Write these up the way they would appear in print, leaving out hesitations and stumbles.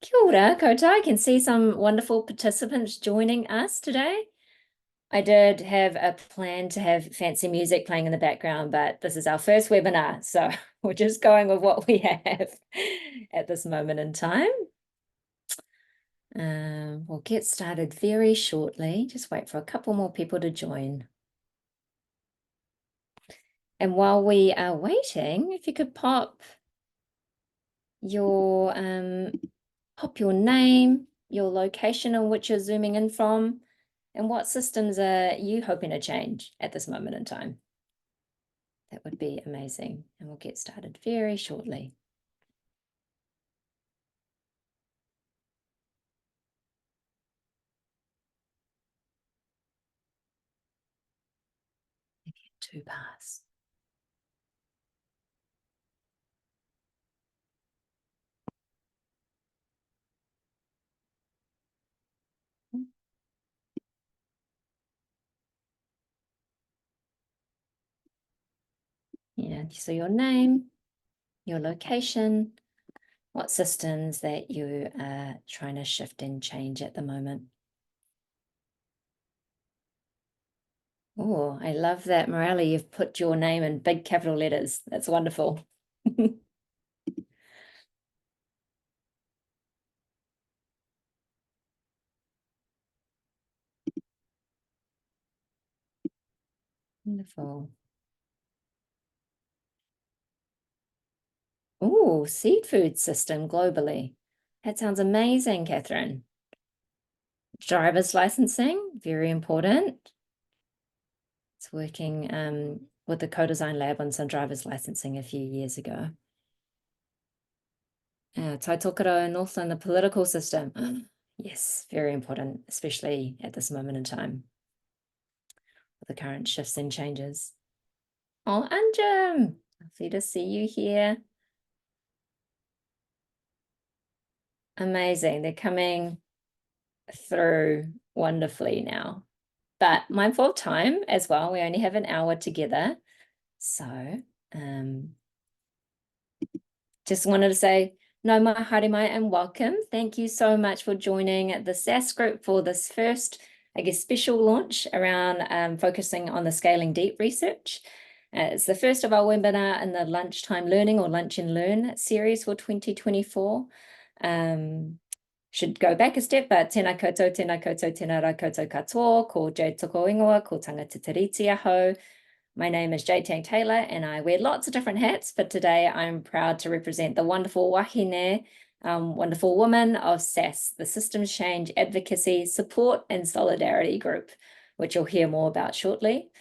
Kia ora, koutou. I can see some wonderful participants joining us today. I did have a plan to have fancy music playing in the background, but this is our first webinar, so we're just going with what we have at this moment in time. We'll get started very shortly. Just wait for a couple more people to join. And while we are waiting, if you could pop your name, your location in which you're zooming in from, and what systems are you hoping to change at this moment in time? That would be amazing. And we'll get started very shortly. Two pass. Yeah, so your name, your location, what systems that you are trying to shift and change at the moment. Oh, I love that, Morelli. You've put your name in big capital letters. That's wonderful. Wonderful. Oh, seed food system globally. That sounds amazing, Catherine. Driver's licensing, very important. It's working with the co-design lab on some driver's licensing a few years ago. Taitokoro and also in the political system. Yes, very important, especially at this moment in time with the current shifts and changes. Oh, Anjum, lovely to see you here. Amazing. They're coming through wonderfully now. But mindful of time as well. We only have an hour together. So just wanted to say, no mai haere mai and welcome. Thank you so much for joining the SASS group for this first, I guess, special launch around focusing on the scaling deep research. It's the first of our webinar in the Lunchtime Learning or Lunch and Learn series for 2024. Should go back a step, but tēnā koutou, tēnā koutou, tēnā rā koutou katoa, ko Jade Toko-ingoa, ko tangata tiriti aho. My name is Jade Tang-Taylor and I wear lots of different hats, but today I'm proud to represent the wonderful wahine, wonderful woman of SASS, the Systems Change Advocacy Support and Solidarity Group, which you'll hear more about shortly.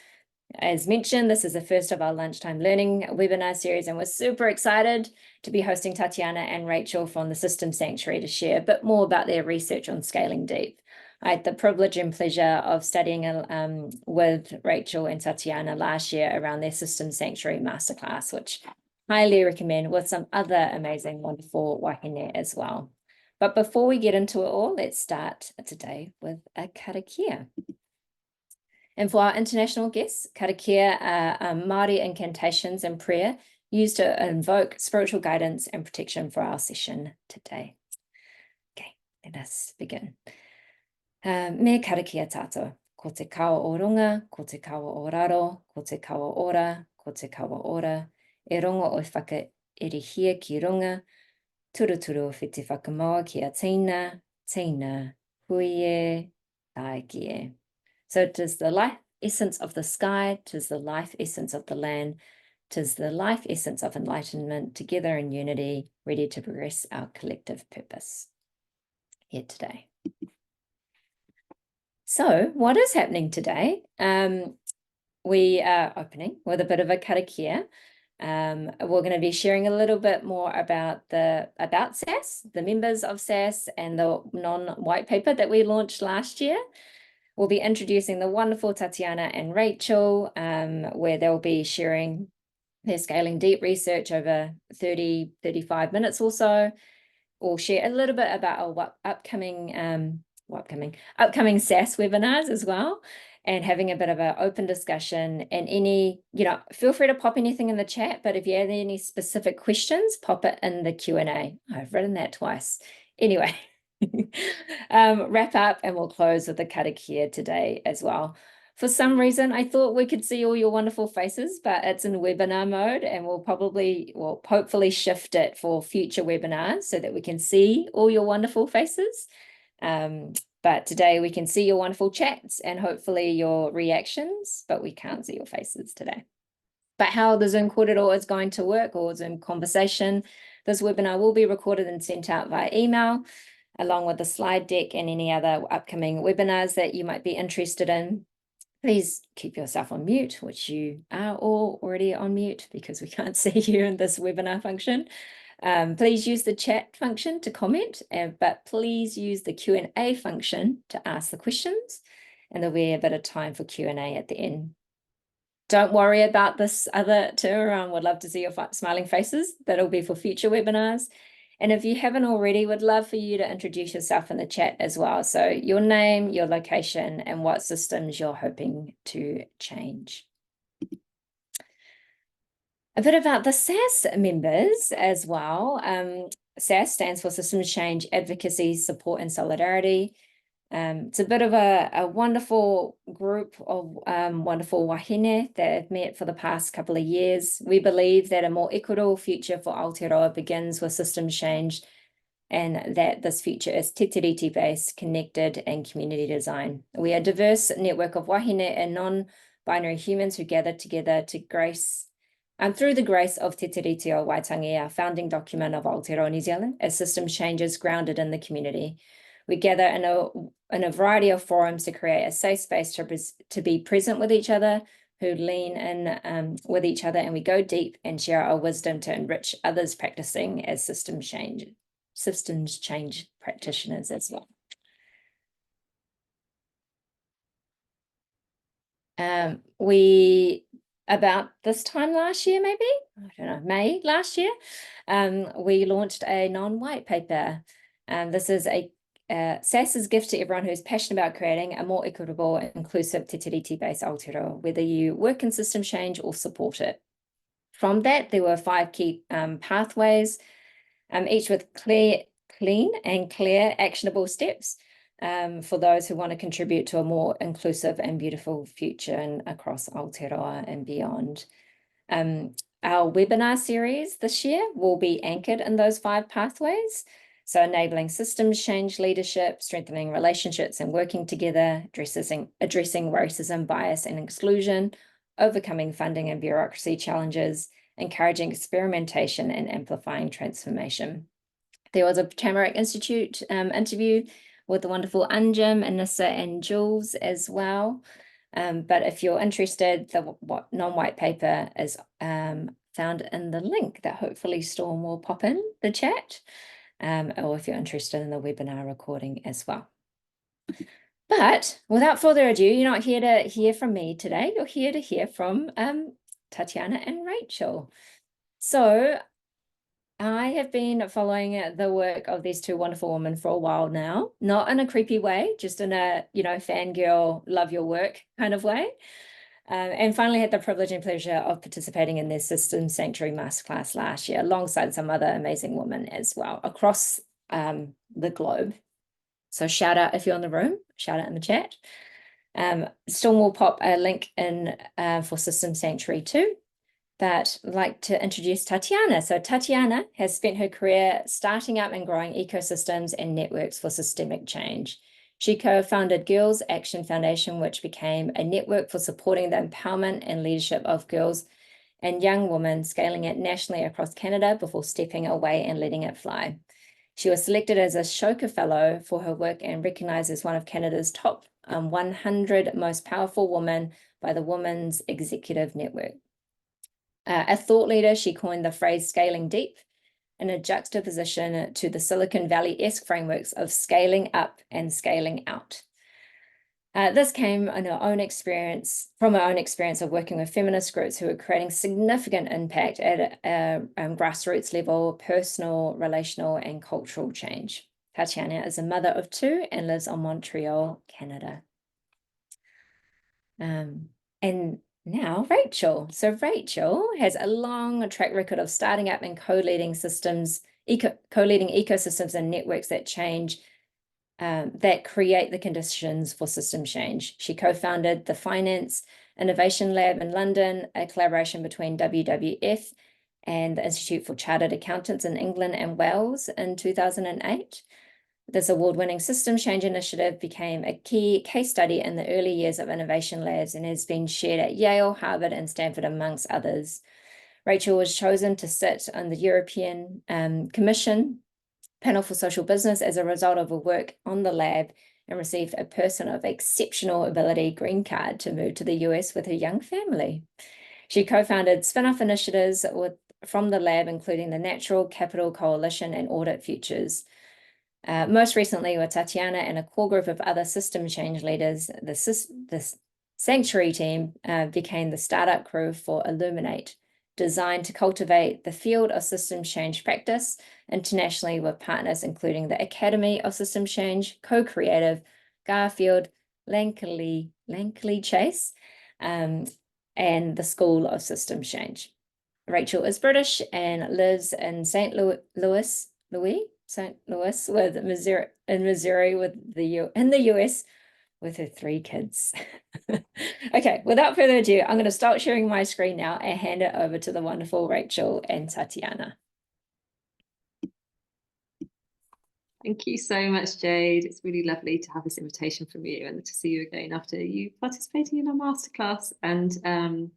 As mentioned, this is the first of our Lunchtime Learning webinar series, and we're super excited to be hosting Tatiana and Rachel from the Systems Sanctuary to share a bit more about their research on scaling deep. I had the privilege and pleasure of studying with Rachel and Tatiana last year around their Systems Sanctuary Masterclass, which I highly recommend, with some other amazing, wonderful wahine as well. But before we get into it all, let's start today with a karakia. And for our international guests, karakia are Māori incantations and prayer used to invoke spiritual guidance and protection for our session today. Okay, let us begin. Me karakia tātou, ko te kawa o runga, ko te kawa o raro, ko te kawa ora, ko te kawa ora, e rongo o whakaerihia ki runga, turuturu o whiti whakamaua ki a tīna, tīna, huie, tāekie. So it is the life essence of the sky, it is the life essence of the land, it is the life essence of enlightenment, together in unity, ready to progress our collective purpose here today. So what is happening today? We are opening with a bit of a karakia. We're going to be sharing a little bit more about SASS, the members of SASS, and the non-white paper that we launched last year. We'll be introducing the wonderful Tatiana and Rachel, where they'll be sharing their scaling deep research over 35 minutes or so. We'll share a little bit about our upcoming SASS webinars as well, and having a bit of an open discussion. And feel free to pop anything in the chat, but if you have any specific questions, pop it in the Q&A. I've written that twice. Anyway, wrap up and we'll close with the karakia today as well. For some reason, I thought we could see all your wonderful faces, but it's in webinar mode, and we'll hopefully shift it for future webinars so that we can see all your wonderful faces. But today we can see your wonderful chats and hopefully your reactions, but we can't see your faces today. But how the Zoom kōrero is going to work, or Zoom conversation, this webinar will be recorded and sent out via email, along with the slide deck and any other upcoming webinars that you might be interested in. Please keep yourself on mute, which you are all already on mute because we can't see you in this webinar function. Please use the chat function to comment, but please use the Q&A function to ask the questions, and there'll be a bit of time for Q&A at the end. Don't worry about this other two. Would love to see your smiling faces. That'll be for future webinars. And if you haven't already, would love for you to introduce yourself in the chat as well. So your name, your location, and what systems you're hoping to change. A bit about the SASS members as well. SASS stands for Systems Change Advocacy, Support and Solidarity. It's a bit of a wonderful group of wonderful wahine that have met for the past couple of years. We believe that a more equitable future for Aotearoa begins with systems change, and that this future is te tiriti-based, connected, and community design. We are a diverse network of wahine and non-binary humans who gather together to grace, through the grace of Te Tiriti o Waitangi, our founding document of Aotearoa New Zealand, as systems changes grounded in the community. We gather in a variety of forums to create a safe space to be present with each other, who lean in with each other, and we go deep and share our wisdom to enrich others practicing as systems change practitioners as well. About this time last year, maybe, I don't know, May last year, we launched a non-white paper. This is a SASS's gift to everyone who's passionate about creating a more equitable, inclusive te tiriti-based Aotearoa, whether you work in system change or support it. From that, there were 5 key pathways, each with clean and clear actionable steps for those who want to contribute to a more inclusive and beautiful future and across Aotearoa and beyond. Our webinar series this year will be anchored in those 5 pathways. So enabling systems change leadership, strengthening relationships and working together, addressing racism, bias and exclusion, overcoming funding and bureaucracy challenges, encouraging experimentation and amplifying transformation. There was a Tamarack Institute interview with the wonderful Anjum, Anissa and Jules as well. But if you're interested, the non-white paper is found in the link that hopefully Storm will pop in the chat. Or if you're interested in the webinar recording as well. But without further ado, you're not here to hear from me today. You're here to hear from Tatiana and Rachel. So I have been following the work of these 2 wonderful women for a while now, not in a creepy way, just in a, fangirl, love your work kind of way. And finally had the privilege and pleasure of participating in their Systems Sanctuary Masterclass last year, alongside some other amazing women as well across the globe. So shout out if you're in the room, shout out in the chat. Storm will pop a link in for Systems Sanctuary too. But I'd like to introduce Tatiana. So Tatiana has spent her career starting up and growing ecosystems and networks for systemic change. She co-founded Girls Action Foundation, which became a network for supporting the empowerment and leadership of girls and young women, scaling it nationally across Canada before stepping away and letting it fly. She was selected as a Shoka Fellow for her work and recognized as one of Canada's top 100 most powerful women by the Women's Executive Network. A thought leader, she coined the phrase scaling deep, in a juxtaposition to the Silicon Valley-esque frameworks of scaling up and scaling out. This came in our own experience, from our own experience of working with feminist groups who are creating significant impact at a grassroots level, personal, relational, and cultural change. Tatiana is a mother of 2 and lives in Montreal, Canada. And now Rachel. So Rachel has a long track record of starting up and co-leading systems co-leading ecosystems and networks that change, that create the conditions for system change. She co-founded the Finance Innovation Lab in London, a collaboration between WWF and the Institute for Chartered Accountants in England and Wales in 2008. This award-winning systems change initiative became a key case study in the early years of innovation labs and has been shared at Yale, Harvard, and Stanford, amongst others. Rachel was chosen to sit on the European Commission panel for social business as a result of her work on the lab, and received a person of exceptional ability green card to move to the US with her young family. She co-founded spin-off initiatives from the lab, including the Natural Capital Coalition and Audit Futures. Most recently with Tatiana and a core group of other system change leaders, the Sanctuary team became the startup crew for Illuminate, designed to cultivate the field of systems change practice internationally with partners including the Academy of Systems Change, Co-Creative, Garfield, Lankley Chase, and the School of Systems Change. Rachel is British and lives in St. Louis with Missouri in the US with her 3 kids. Okay, without further ado, I'm going to start sharing my screen now and hand it over to the wonderful Rachel and Tatiana. Thank you so much, Jade. It's really lovely to have this invitation from you and to see you again after you participating in our masterclass. And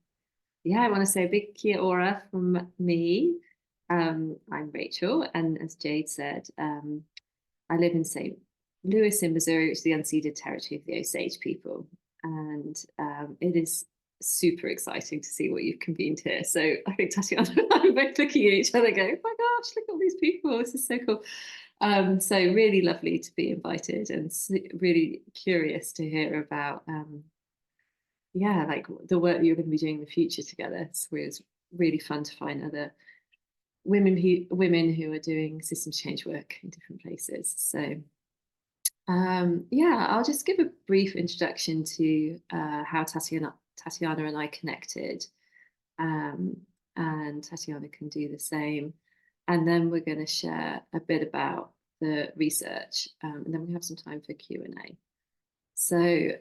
yeah, I want to say a big kia ora from me. I'm Rachel, and as Jade said, I live in St. Louis in Missouri, which is the unceded territory of the Osage people. And it is super exciting to see what you've convened here. So I think Tatiana and I are both looking at each other going, oh my gosh, look at all these people. This is so cool. So really lovely to be invited and really curious to hear about, yeah, like the work you're going to be doing in the future together. So it was really fun to find other women who are doing systems change work in different places. So yeah, I'll just give a brief introduction to how Tatiana and I connected, and Tatiana can do the same. And then we're going to share a bit about the research, and then we have some time for Q&A. So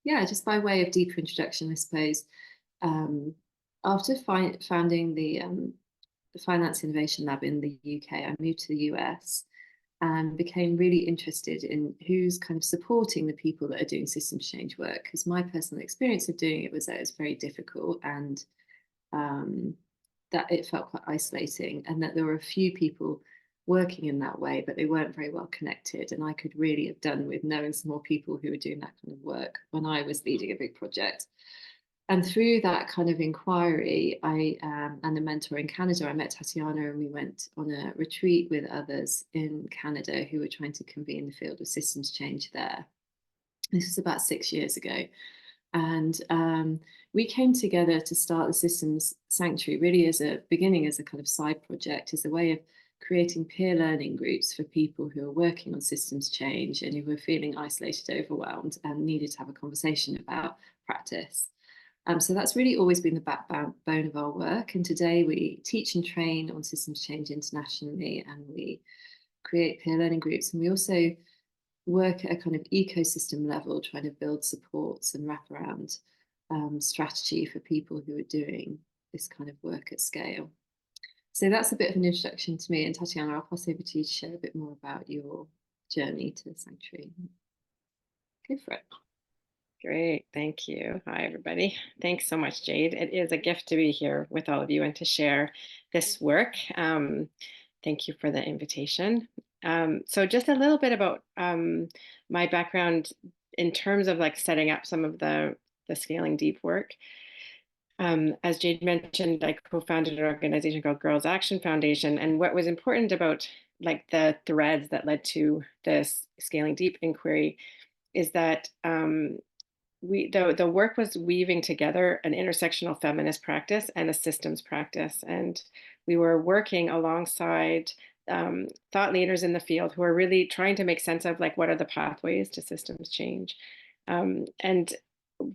yeah, just by way of deeper introduction, I suppose, after founding the Finance Innovation Lab in the UK, I moved to the US and became really interested in who's kind of supporting the people that are doing systems change work, because my personal experience of doing it was that it was very difficult, and that it felt quite isolating, and that there were a few people working in that way, but they weren't very well connected. And I could really have done with knowing some more people who were doing that kind of work when I was leading a big project. And through that kind of inquiry, and a mentor in Canada, I met Tatiana, and we went on a retreat with others in Canada who were trying to convene the field of systems change there. This was about 6 years ago. And we came together to start the Systems Sanctuary really as a beginning, as a kind of side project, as a way of creating peer learning groups for people who are working on systems change and who were feeling isolated, overwhelmed, and needed to have a conversation about practice. So that's really always been the backbone of our work. And today we teach and train on systems change internationally, and we create peer learning groups. And we also work at a kind of ecosystem level, trying to build supports and wraparound strategy for people who are doing this kind of work at scale. So that's a bit of an introduction to me. And Tatiana, I'll pass over to you to share a bit more about your journey to the Sanctuary. Go for it. Great, thank you. Hi, everybody. Thanks so much, Jade. It is a gift to be here with all of you and to share this work. Thank you for the invitation. So just a little bit about my background in terms of like setting up some of the Scaling Deep work. As Jade mentioned, I co-founded an organization called Girls Action Foundation. And what was important about like the threads that led to this Scaling Deep inquiry is that the work was weaving together an intersectional feminist practice and a systems practice. And we were working alongside thought leaders in the field who are really trying to make sense of like, what are the pathways to systems change? And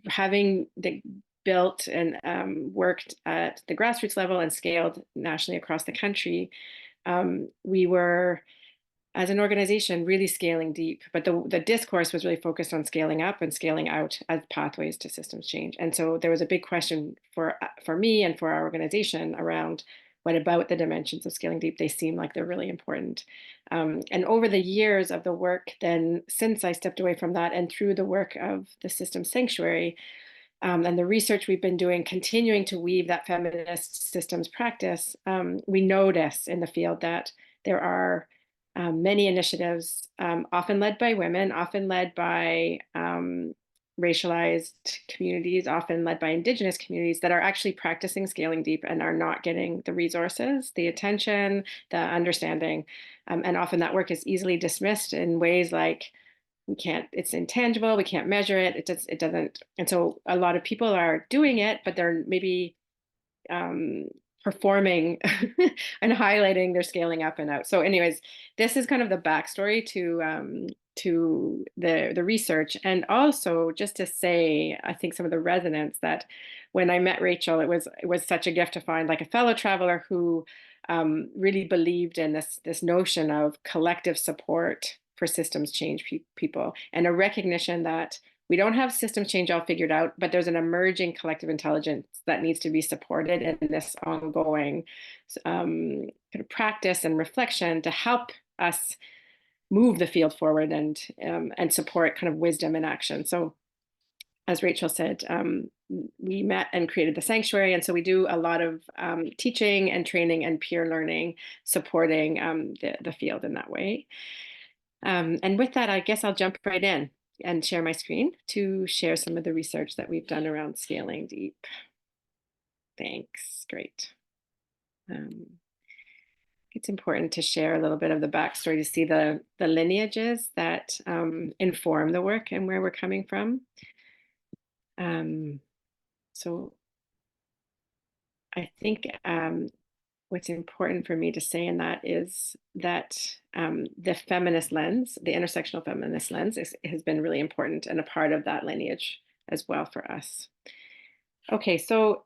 having built and worked at the grassroots level and scaled nationally across the country, we were, as an organization, really scaling deep, but the discourse was really focused on scaling up and scaling out as pathways to systems change. And so there was a big question for me and for our organization around what about the dimensions of scaling deep? They seem like they're really important. And over the years of the work, then since I stepped away from that and through the work of the Systems Sanctuary, and the research we've been doing, continuing to weave that feminist systems practice, we notice in the field that there are many initiatives, often led by women, often led by racialized communities, often led by Indigenous communities, that are actually practicing scaling deep and are not getting the resources, the attention, the understanding. And often that work is easily dismissed in ways like, we can't, it's intangible, we can't measure it, it doesn't. And so a lot of people are doing it, but they're maybe performing and highlighting their scaling up and out. So anyways, this is kind of the backstory to the research. And also just to say, I think some of the resonance that when I met Rachel, it was such a gift to find like a fellow traveler who really believed in this notion of collective support for systems change people, and a recognition that we don't have systems change all figured out, but there's an emerging collective intelligence that needs to be supported in this ongoing kind of practice and reflection to help us move the field forward and support kind of wisdom in action. So as Rachel said, we met and created the sanctuary. And so we do a lot of teaching and training and peer learning, supporting the field in that way. And with that, I guess I'll jump right in and share my screen to share some of the research that we've done around scaling deep. Thanks, great. It's important to share a little bit of the backstory to see the lineages that inform the work and where we're coming from. So I think what's important for me to say in that is that the feminist lens, the intersectional feminist lens, has been really important and a part of that lineage as well for us. Okay, so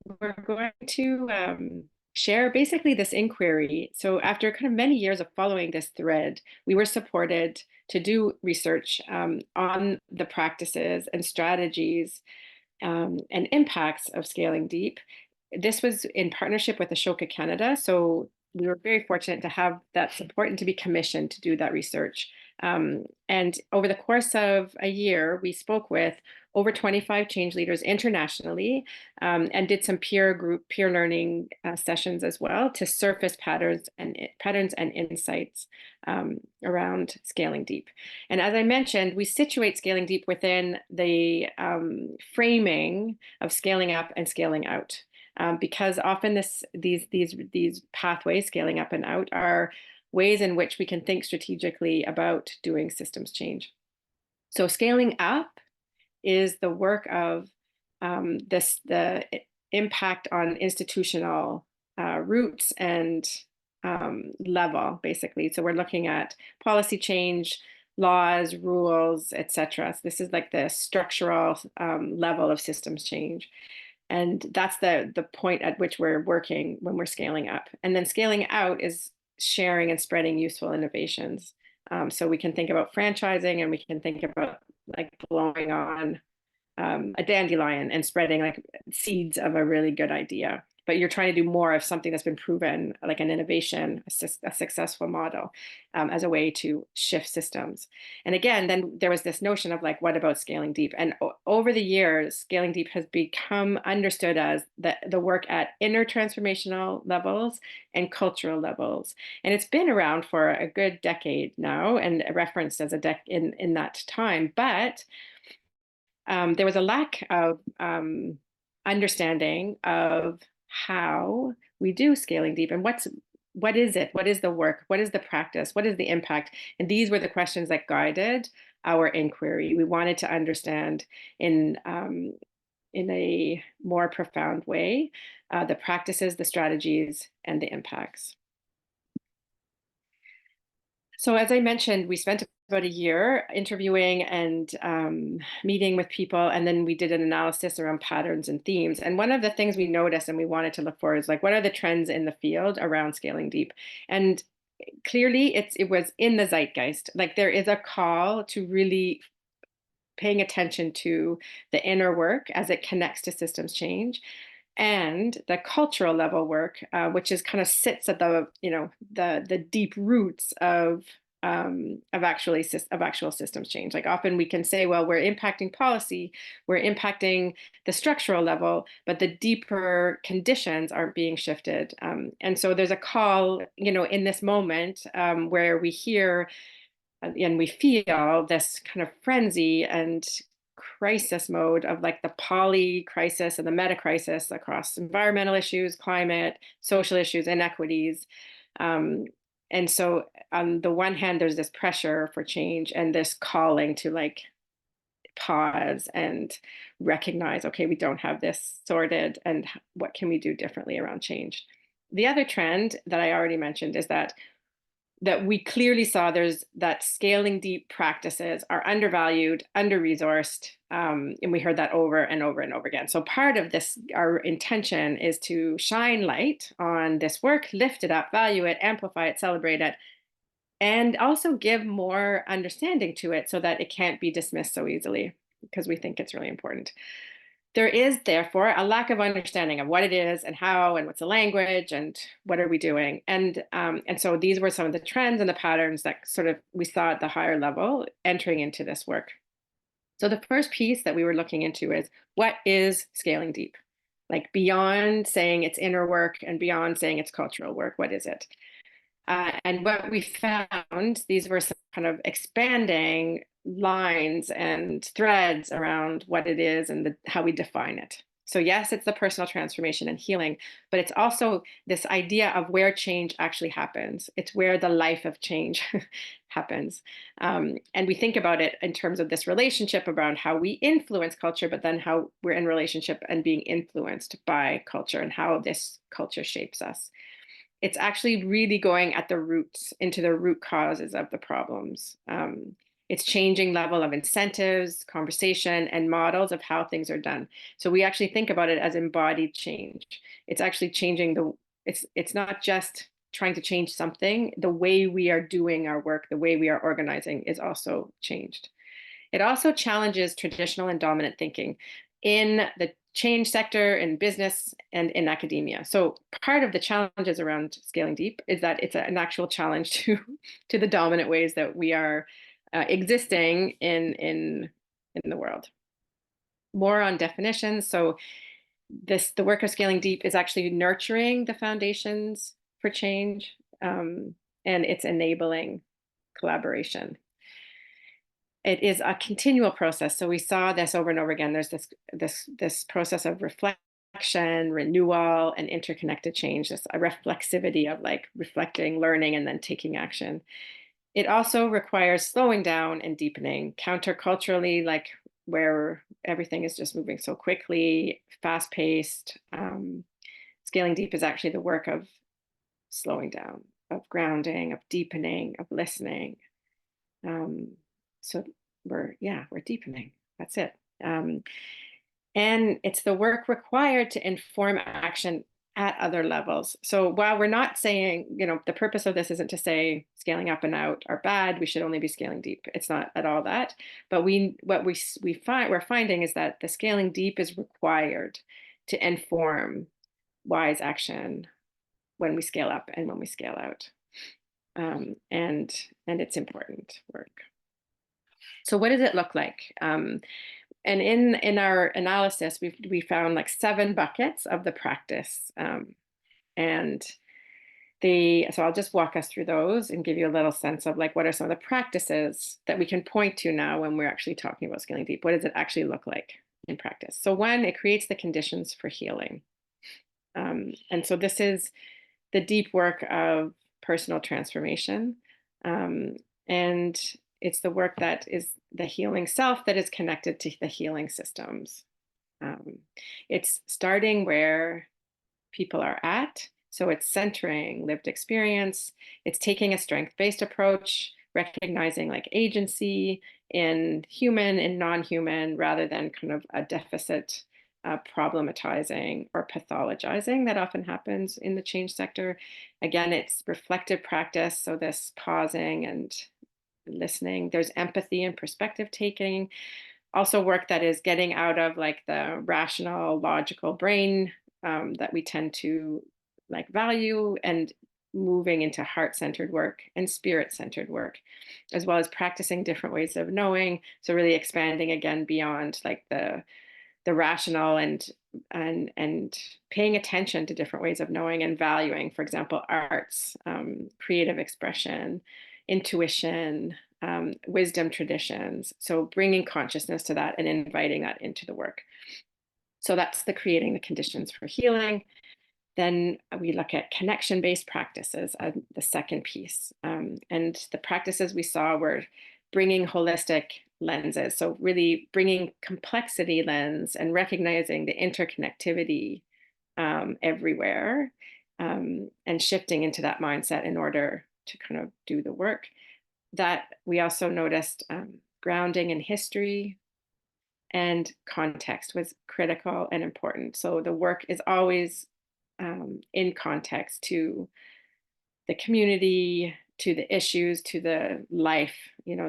we're going to share basically this inquiry. So after kind of many years of following this thread, we were supported to do research on the practices and strategies and impacts of scaling deep. This was in partnership with Ashoka Canada. So we were very fortunate to have that support and to be commissioned to do that research. And over the course of a year, we spoke with over 25 change leaders internationally and did some peer learning sessions as well to surface patterns and insights around scaling deep. And as I mentioned, we situate scaling deep within the framing of scaling up and scaling out. Because often these pathways, scaling up and out, are ways in which we can think strategically about doing systems change. So scaling up is the work of the impact on institutional roots and level, basically. So we're looking at policy change, laws, rules, etc. So this is like the structural level of systems change. And that's the point at which we're working when we're scaling up. And then scaling out is sharing and spreading useful innovations. So we can think about franchising, and we can think about like blowing on a dandelion and spreading like seeds of a really good idea. But you're trying to do more of something that's been proven, like an innovation, a successful model, as a way to shift systems. And again, then there was this notion of like, what about scaling deep? And over the years, scaling deep has become understood as the work at inner transformational levels and cultural levels. And it's been around for a good decade now and referenced as in that time. But there was a lack of understanding of how we do scaling deep and what is it? What is the work? What is the practice? What is the impact? And these were the questions that guided our inquiry. We wanted to understand in a more profound way the practices, the strategies, and the impacts. So as I mentioned, we spent about a year interviewing and meeting with people, and then we did an analysis around patterns and themes. And one of the things we noticed and we wanted to look for is like, what are the trends in the field around scaling deep? And clearly it was in the zeitgeist. Like there is a call to really paying attention to the inner work as it connects to systems change, and the cultural level work, which is kind of sits at the the deep roots of actual systems change. Like often we can say, well, we're impacting policy, we're impacting the structural level, but the deeper conditions aren't being shifted. And so there's a call, in this moment where we hear and we feel this kind of frenzy and crisis mode of like the poly crisis and the meta crisis across environmental issues, climate, social issues, inequities. And so on the one hand, there's this pressure for change and this calling to like pause and recognize, okay, we don't have this sorted, and what can we do differently around change? The other trend that I already mentioned is that we clearly saw there's that scaling deep practices are undervalued, under-resourced, and we heard that over and over and over again. So part of this, our intention is to shine light on this work, lift it up, value it, amplify it, celebrate it, and also give more understanding to it so that it can't be dismissed so easily, because we think it's really important. There is, therefore, a lack of understanding of what it is and how and what's the language and what are we doing. And so these were some of the trends and the patterns that sort of we saw at the higher level entering into this work. So the first piece that we were looking into is, what is scaling deep? Like beyond saying it's inner work and beyond saying it's cultural work, what is it? And what we found, these were some kind of expanding lines and threads around what it is and how we define it. So yes, it's the personal transformation and healing, but it's also this idea of where change actually happens. It's where the life of change happens. And we think about it in terms of this relationship around how we influence culture, but then how we're in relationship and being influenced by culture and how this culture shapes us. It's actually really going at the roots, into the root causes of the problems. It's changing level of incentives, conversation, and models of how things are done. So we actually think about it as embodied change. It's actually changing it's not just trying to change something. The way we are doing our work, the way we are organizing is also changed. It also challenges traditional and dominant thinking in the change sector, in business, and in academia. So part of the challenges around scaling deep is that it's an actual challenge to the dominant ways that we are existing in the world. More on definitions. So the work of scaling deep is actually nurturing the foundations for change, and it's enabling collaboration. It is a continual process. So we saw this over and over again. There's this process of reflection, renewal, and interconnected change, this a reflexivity of like reflecting, learning, and then taking action. It also requires slowing down and deepening, counterculturally, like where everything is just moving so quickly, fast-paced. Scaling deep is actually the work of slowing down, of grounding, of deepening, of listening. So we're deepening. That's it. And it's the work required to inform action at other levels. So while we're not saying, the purpose of this isn't to say scaling up and out are bad, we should only be scaling deep. It's not at all that. But we're finding is that the scaling deep is required to inform wise action when we scale up and when we scale out. And it's important work. So what does it look like? And in our analysis, we found like 7 buckets of the practice. So I'll just walk us through those and give you a little sense of like, what are some of the practices that we can point to now when we're actually talking about scaling deep? What does it actually look like in practice? So 1, it creates the conditions for healing. And so this is the deep work of personal transformation. And it's the work that is the healing self that is connected to the healing systems. It's starting where people are at. So it's centering lived experience. It's taking a strength-based approach, recognizing like agency in human and non-human rather than kind of a deficit problematizing or pathologizing that often happens in the change sector. Again, it's reflective practice, so this pausing and listening. There's empathy and perspective taking. Also work that is getting out of like the rational, logical brain that we tend to like value, and moving into heart-centered work and spirit-centered work, as well as practicing different ways of knowing. So really expanding again beyond like the rational and paying attention to different ways of knowing and valuing, for example, arts, creative expression, intuition, wisdom traditions. So bringing consciousness to that and inviting that into the work. So that's the creating the conditions for healing. Then we look at connection-based practices, the second piece. And the practices we saw were bringing holistic lenses. So really bringing complexity lens and recognizing the interconnectivity everywhere, and shifting into that mindset in order to kind of do the work. That we also noticed grounding in history and context was critical and important. So the work is always in context to the community, to the issues, to the life,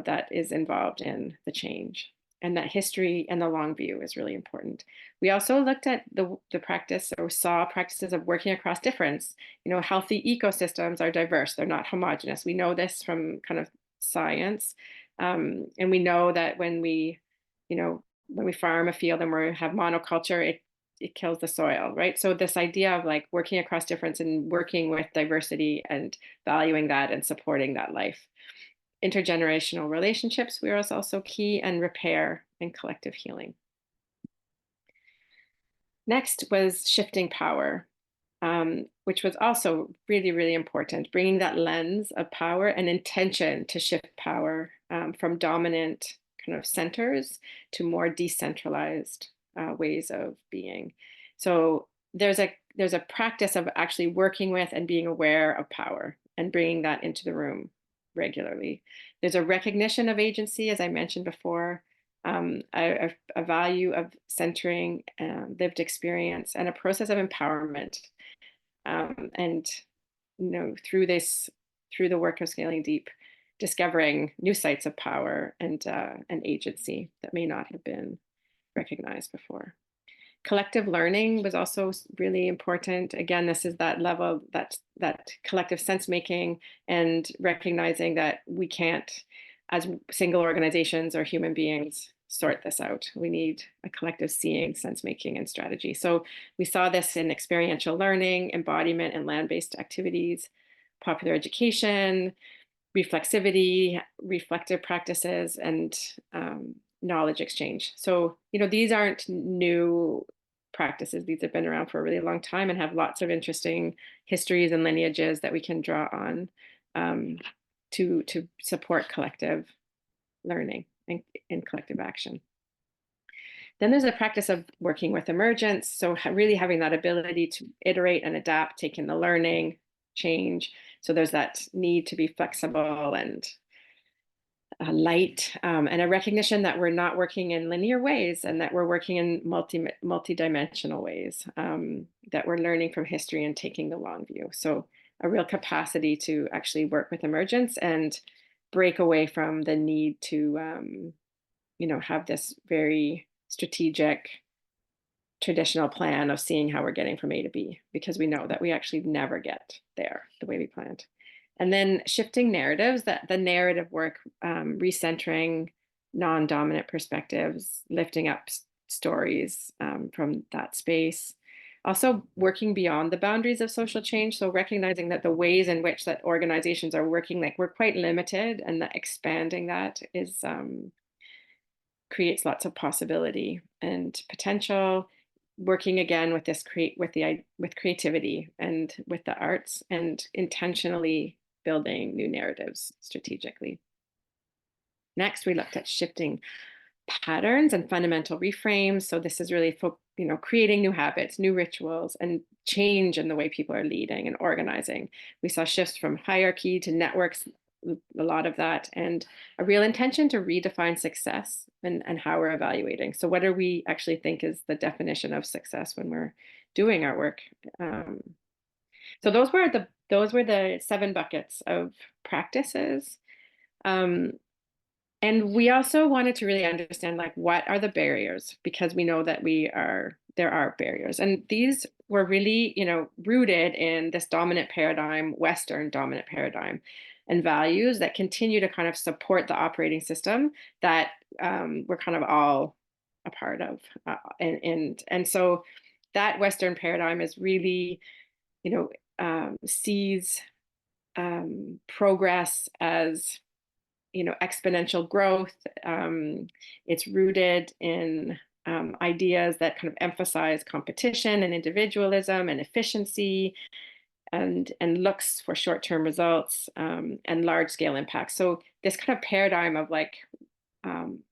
that is involved in the change. And that history and the long view is really important. We also looked at the practice, or saw practices of working across difference. Healthy ecosystems are diverse. They're not homogenous. We know this from kind of science. And we know that when we farm a field and we have monoculture, it kills the soil, right? So this idea of like working across difference and working with diversity and valuing that and supporting that life. Intergenerational relationships were also key, and repair and collective healing. Next was shifting power, which was also really, really important, bringing that lens of power and intention to shift power from dominant kind of centers to more decentralized ways of being. So there's a practice of actually working with and being aware of power and bringing that into the room regularly. There's a recognition of agency, as I mentioned before, a value of centering lived experience, and a process of empowerment. And through the work of Scaling Deep, discovering new sites of power and agency that may not have been recognized before. Collective learning was also really important. Again, this is that level, that collective sense making, and recognizing that we can't, as single organizations or human beings, sort this out. We need a collective seeing, sense making, and strategy. So we saw this in experiential learning, embodiment, and land-based activities, popular education, reflexivity, reflective practices, and knowledge exchange. So, these aren't new practices. These have been around for a really long time and have lots of interesting histories and lineages that we can draw on to support collective learning and collective action. Then there's a practice of working with emergence. So really having that ability to iterate and adapt, take in the learning, change. So there's that need to be flexible and light, and a recognition that we're not working in linear ways, and that we're working in multi-dimensional ways, that we're learning from history and taking the long view. So a real capacity to actually work with emergence and break away from the need to, have this very strategic, traditional plan of seeing how we're getting from A to B, because we know that we actually never get there the way we planned. And then shifting narratives, that the narrative work, recentering non-dominant perspectives, lifting up stories from that space. Also working beyond the boundaries of social change. So recognizing that the ways in which that organizations are working, like we're quite limited, and that expanding that is creates lots of possibility and potential. Working again with this with creativity and with the arts, and intentionally building new narratives strategically. Next, we looked at shifting patterns and fundamental reframes. So this is really, creating new habits, new rituals, and change in the way people are leading and organizing. We saw shifts from hierarchy to networks a lot of that, and a real intention to redefine success and how we're evaluating. So what do we actually think is the definition of success when we're doing our work? So those were the 7 buckets of practices. And we also wanted to really understand, like, what are the barriers, because we know that there are barriers, and these were really, rooted in this dominant paradigm, Western dominant paradigm, and values that continue to kind of support the operating system that we're kind of all a part of, and so that Western paradigm is really, sees progress as exponential growth. It's rooted in ideas that kind of emphasize competition and individualism and efficiency, and looks for short-term results and large-scale impacts. So this kind of paradigm of, like,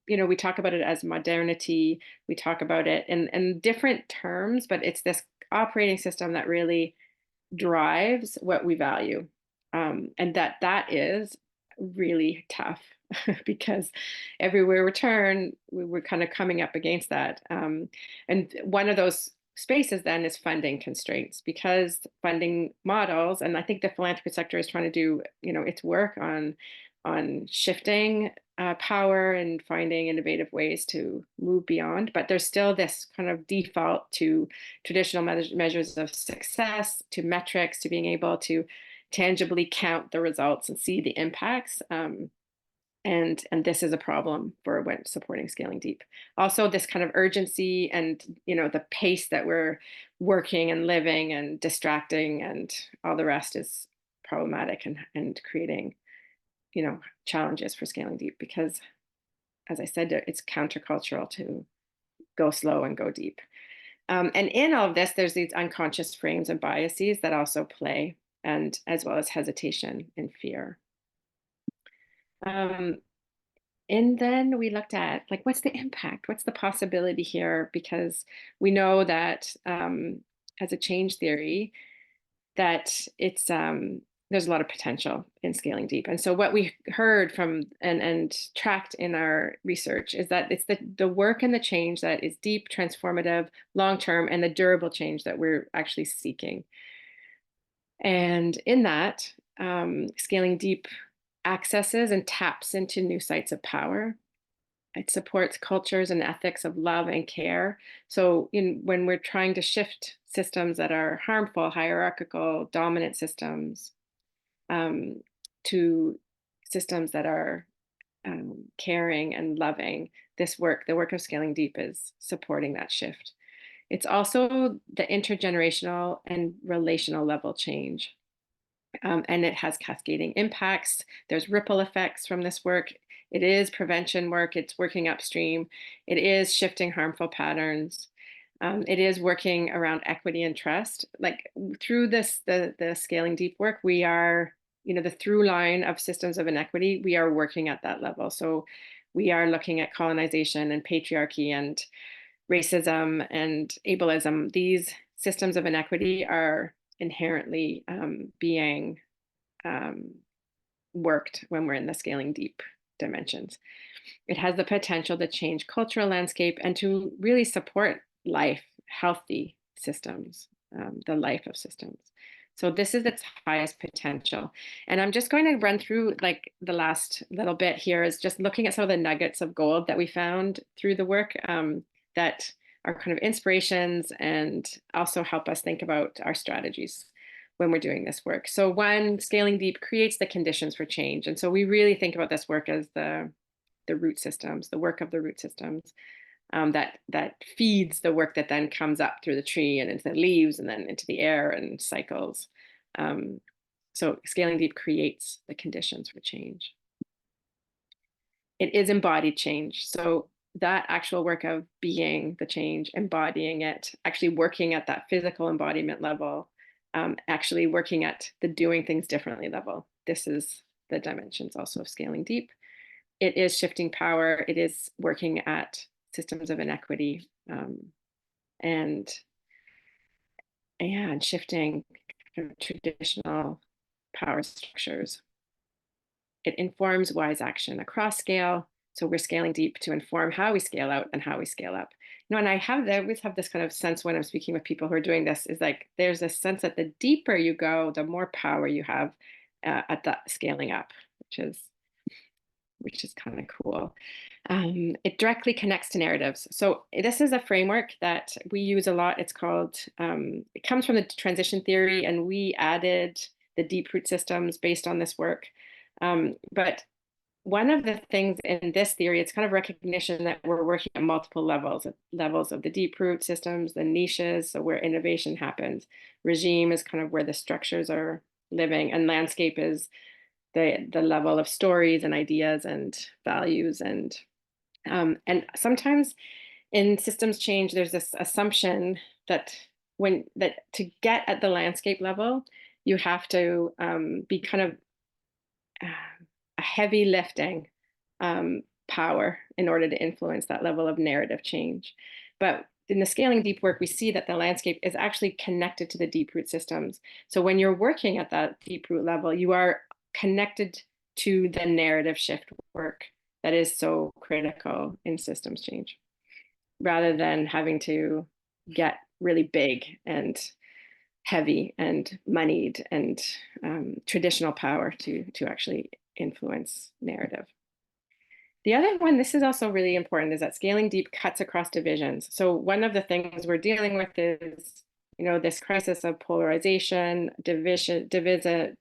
we talk about it as modernity. We talk about it in different terms, but it's this operating system that really drives what we value, and that is really tough because everywhere we turn, we're kind of coming up against that. And one of those spaces then is funding constraints, because funding models, and I think the philanthropy sector is trying to do, its work on shifting power and finding innovative ways to move beyond. But there's still this kind of default to traditional measures of success, to metrics, to being able to tangibly count the results and see the impacts. And this is a problem for when supporting scaling deep. Also, this kind of urgency and, the pace that we're working and living and distracting and all the rest is problematic and creating, challenges for scaling deep, because, as I said, it's countercultural to go slow and go deep. And in all of this, there's these unconscious frames and biases that also play, and as well as hesitation and fear. And then we looked at, like, what's the impact? What's the possibility here? Because we know that as a change theory, that it's there's a lot of potential in scaling deep. And so what we heard from and tracked in our research is that it's the work and the change that is deep, transformative, long-term, and the durable change that we're actually seeking. And in that, scaling deep accesses and taps into new sites of power. It supports cultures and ethics of love and care. So when we're trying to shift systems that are harmful, hierarchical, dominant systems, to systems that are caring and loving, the work of scaling deep is supporting that shift. It's also the intergenerational and relational level change. And it has cascading impacts. There's ripple effects from this work. It is prevention work. It's working upstream. It is shifting harmful patterns. It is working around equity and trust. Like, through this, the scaling deep work, we are, the through line of systems of inequity, we are working at that level. So we are looking at colonization and patriarchy and racism and ableism. These systems of inequity are inherently being worked when we're in the scaling deep dimensions. It has the potential to change cultural landscape and to really support life, healthy systems, the life of systems. So this is its highest potential. And I'm just going to run through, like, the last little bit here is just looking at some of the nuggets of gold that we found through the work that are kind of inspirations and also help us think about our strategies when we're doing this work. So one, scaling deep creates the conditions for change. And so we really think about this work as the root systems, the work of the root systems that feeds the work that then comes up through the tree and into the leaves and then into the air and cycles. So scaling deep creates the conditions for change. It is embodied change. So that actual work of being the change, embodying it, actually working at that physical embodiment level, actually working at the doing things differently level. This is the dimensions also of scaling deep. It is shifting power. It is working at systems of inequity, and shifting traditional power structures. it informs wise action across scale. So we're scaling deep to inform how we scale out and how we scale up. And I always have this kind of sense when I'm speaking with people who are doing this, is like, there's a sense that the deeper you go, the more power you have at that scaling up, which is kind of cool. It directly connects to narratives. So this is a framework that we use a lot. It's called, it comes from the transition theory, and we added the deep root systems based on this work. But one of the things in this theory, it's kind of recognition that we're working at multiple levels of the deep root systems, the niches, so where innovation happens. Regime is kind of where the structures are living, and landscape is the level of stories and ideas and values. And sometimes in systems change, there's this assumption that to get at the landscape level, you have to be kind of a heavy lifting power in order to influence that level of narrative change. But in the scaling deep work, we see that the landscape is actually connected to the deep root systems. So when you're working at that deep root level, you are connected to the narrative shift work that is so critical in systems change, rather than having to get really big and heavy and moneyed and traditional power to actually influence narrative. The other one, this is also really important, is that scaling deep cuts across divisions. So one of the things we're dealing with is, this crisis of polarization, divisiveness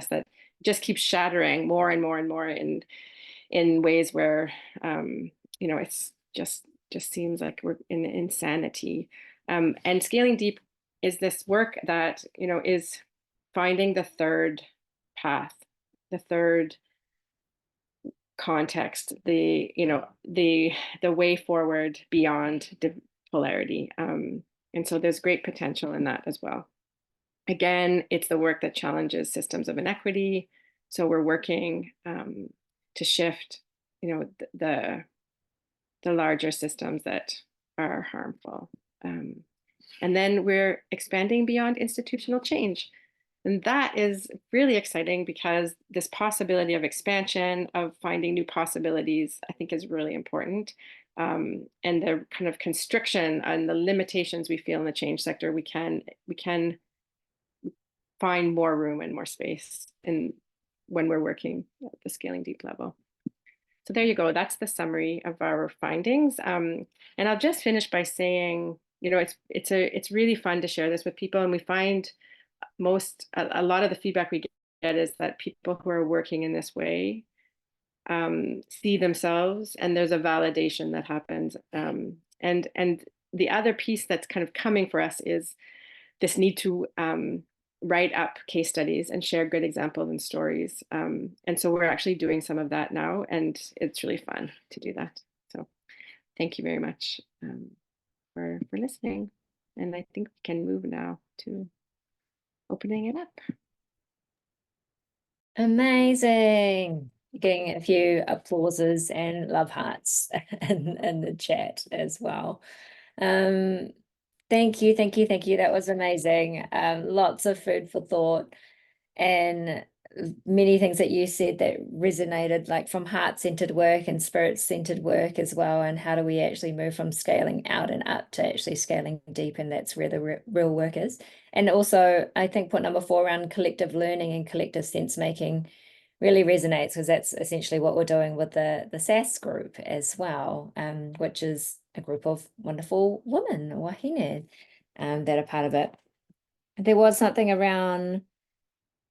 that just keeps shattering more and more and more in ways where, it's just seems like we're in insanity. And scaling deep is this work that, is finding the third path, the third context, the way forward beyond polarity. And so there's great potential in that as well. Again, it's the work that challenges systems of inequity. So we're working to shift, the larger systems that are harmful. And then we're expanding beyond institutional change. And that is really exciting, because this possibility of expansion, of finding new possibilities, I think is really important. And the kind of constriction and the limitations we feel in the change sector, we can find more room and more space when we're working at the scaling deep level. So there you go. That's the summary of our findings. And I'll just finish by saying, it's really fun to share this with people, and we find a lot of the feedback we get is that people who are working in this way see themselves, and there's a validation that happens. And the other piece that's kind of coming for us is this need to write up case studies and share good examples and stories. And so we're actually doing some of that now, and it's really fun to do that. So thank you very much for listening. And I think we can move now to opening it up. Amazing. Getting a few applauses and love hearts in the chat as well. Thank you. That was amazing. Lots of food for thought, and many things that you said that resonated, like from heart-centered work and spirit-centered work as well. And how do we actually move from scaling out and up to actually scaling deep? And that's where the real work is. And also, I think point number 4 around collective learning and collective sense making really resonates, because that's essentially what we're doing with the SASS group as well, which is a group of wonderful women, wahine, that are part of it. There was something around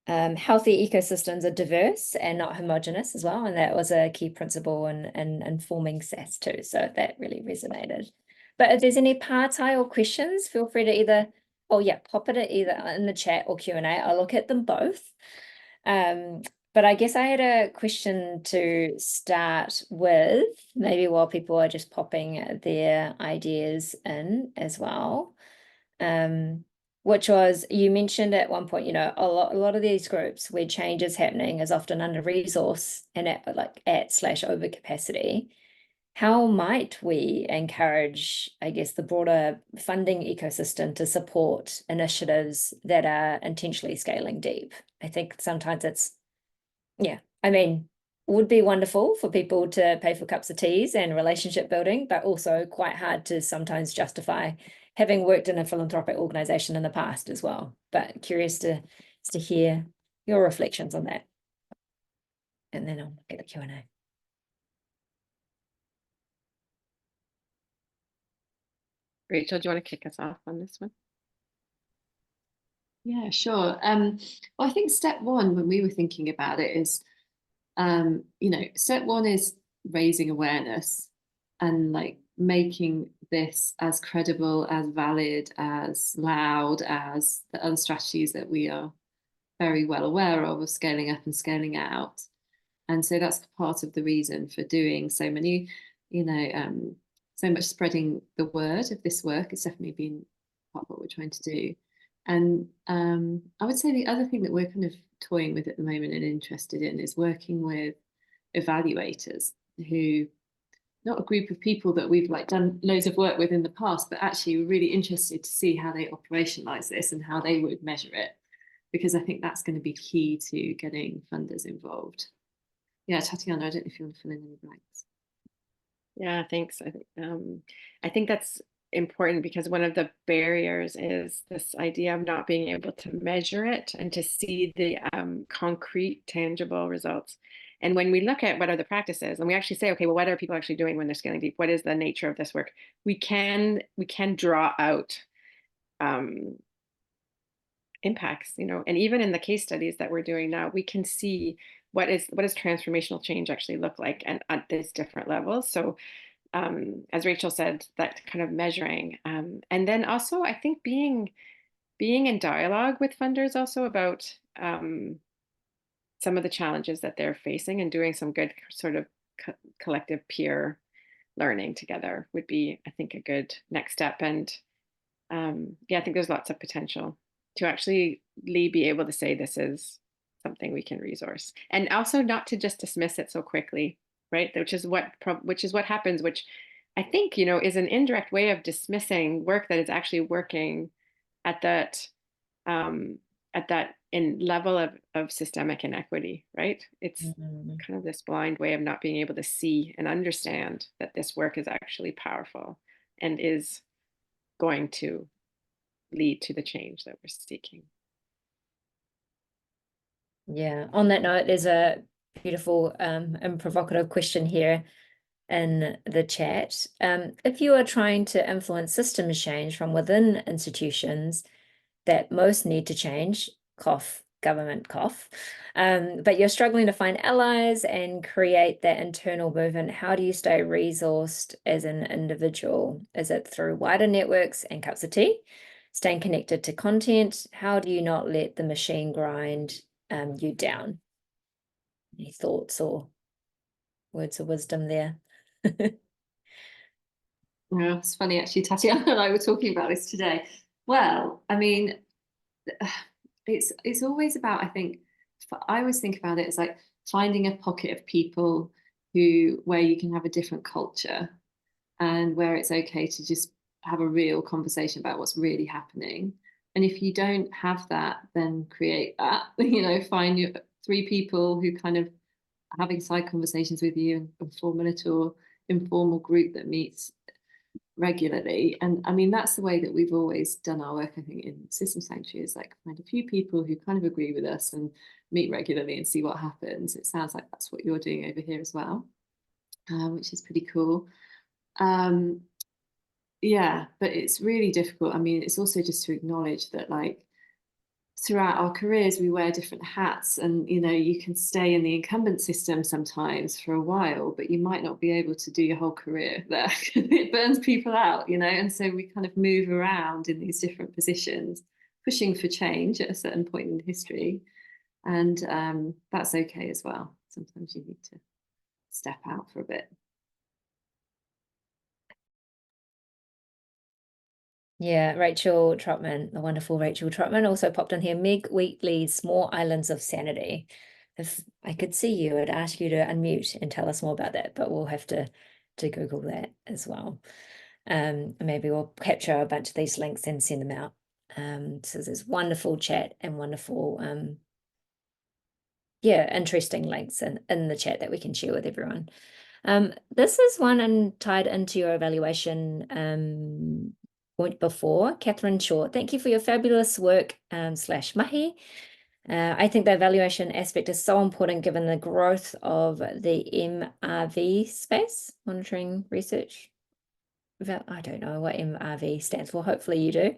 healthy ecosystems are diverse and not homogenous as well, and that was a key principle in forming SASS too, so that really resonated. But if there's any partai or questions, feel free to either, pop it either in the chat or Q&A. I'll look at them both. But I guess I had a question to start with, maybe while people are just popping their ideas in as well, which was, you mentioned at one point, a lot of these groups where change is happening is often under resource and at/overcapacity. How might we encourage, I guess, the broader funding ecosystem to support initiatives that are intentionally scaling deep? I think sometimes it's I mean, would be wonderful for people to pay for cups of teas and relationship building, but also quite hard to sometimes justify, having worked in a philanthropic organization in the past as well. But curious to hear your reflections on that. And then I'll get the Q&A. Rachel, do you want to kick us off on this one? Yeah, sure. Well, I think step one, when we were thinking about it, is, step one is raising awareness and like making this as credible, as valid, as loud as the other strategies that we are very well aware of scaling up and scaling out. And so that's part of the reason for doing so many, so much spreading the word of this work. It's definitely been part of what we're trying to do. And I would say the other thing that we're kind of toying with at the moment and interested in is working with evaluators, who, not a group of people that we've like done loads of work with in the past, but actually we're really interested to see how they operationalize this and how they would measure it, because I think that's going to be key to getting funders involved. Yeah, Tatiana, I don't know if you want to fill in any blanks. Yeah, thanks. I think that's important, because one of the barriers is this idea of not being able to measure it and to see the concrete, tangible results. And when we look at what are the practices, and we actually say, okay, well, what are people actually doing when they're scaling deep? What is the nature of this work? We can draw out impacts, and even in the case studies that we're doing now, we can see what does transformational change actually look like, and at these different levels. So as Rachel said, that kind of measuring, and then also I think being in dialogue with funders also about some of the challenges that they're facing, and doing some good sort of collective peer learning together would be, I think, a good next step. And yeah, I think there's lots of potential to actually be able to say this is something we can resource, and also not to just dismiss it so quickly, right? Which is what happens, which I think, is an indirect way of dismissing work that is actually working at that in level of systemic inequity, right? It's kind of this blind way of not being able to see and understand that this work is actually powerful and is going to lead to the change that we're seeking. Yeah, on that note, there's a beautiful and provocative question here in the chat. If you are trying to influence systems change from within institutions that most need to change, cough, government cough, but you're struggling to find allies and create that internal movement, how do you stay resourced as an individual? Is it through wider networks and cups of tea? Staying connected to content? How do you not let the machine grind you down? Any thoughts or words of wisdom there? Yeah, it's funny actually, Tatiana and I were talking about this today. Well, I mean, it's always about, I always think about it as like finding a pocket of people where you can have a different culture, and where it's okay to just have a real conversation about what's really happening. And if you don't have that, then create that. Find your 3 people who kind of having side conversations with you and form a little informal group that meets regularly. And I mean, that's the way that we've always done our work, I think, in Systems Sanctuary, is like find a few people who kind of agree with us and meet regularly and see what happens. It sounds like that's what you're doing over here as well, which is pretty cool. Yeah, but it's really difficult. I mean, it's also just to acknowledge that, like, throughout our careers, we wear different hats, and you can stay in the incumbent system sometimes for a while, but you might not be able to do your whole career there. It burns people out, and so we kind of move around in these different positions, pushing for change at a certain point in history, and that's okay as well. Sometimes you need to step out for a bit. Yeah, Rachel Trotman, the wonderful Rachel Trotman, also popped in here. Meg Wheatley's Small Islands of Sanity. If I could see you, I'd ask you to unmute and tell us more about that, but we'll have to Google that as well. Maybe we'll capture a bunch of these links and send them out. So there's wonderful chat and wonderful yeah, interesting links in the chat that we can share with everyone. This is one tied into your evaluation point before. Catherine Shaw, thank you for your fabulous work / mahi. I think the evaluation aspect is so important given the growth of the MRV space, monitoring research. I don't know what MRV stands for. Hopefully you do.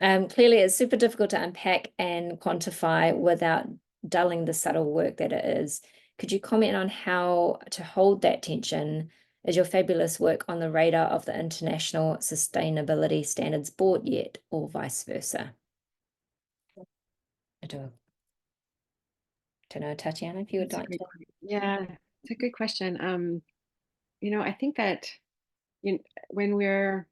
Clearly, it's super difficult to unpack and quantify without dulling the subtle work that it is. Could you comment on how to hold that tension? Is your fabulous work on the radar of the International Sustainability Standards Board yet, or vice versa? I don't know, Tatiana, if you would like to. Yeah, it's a good question. You know, I think that when we're,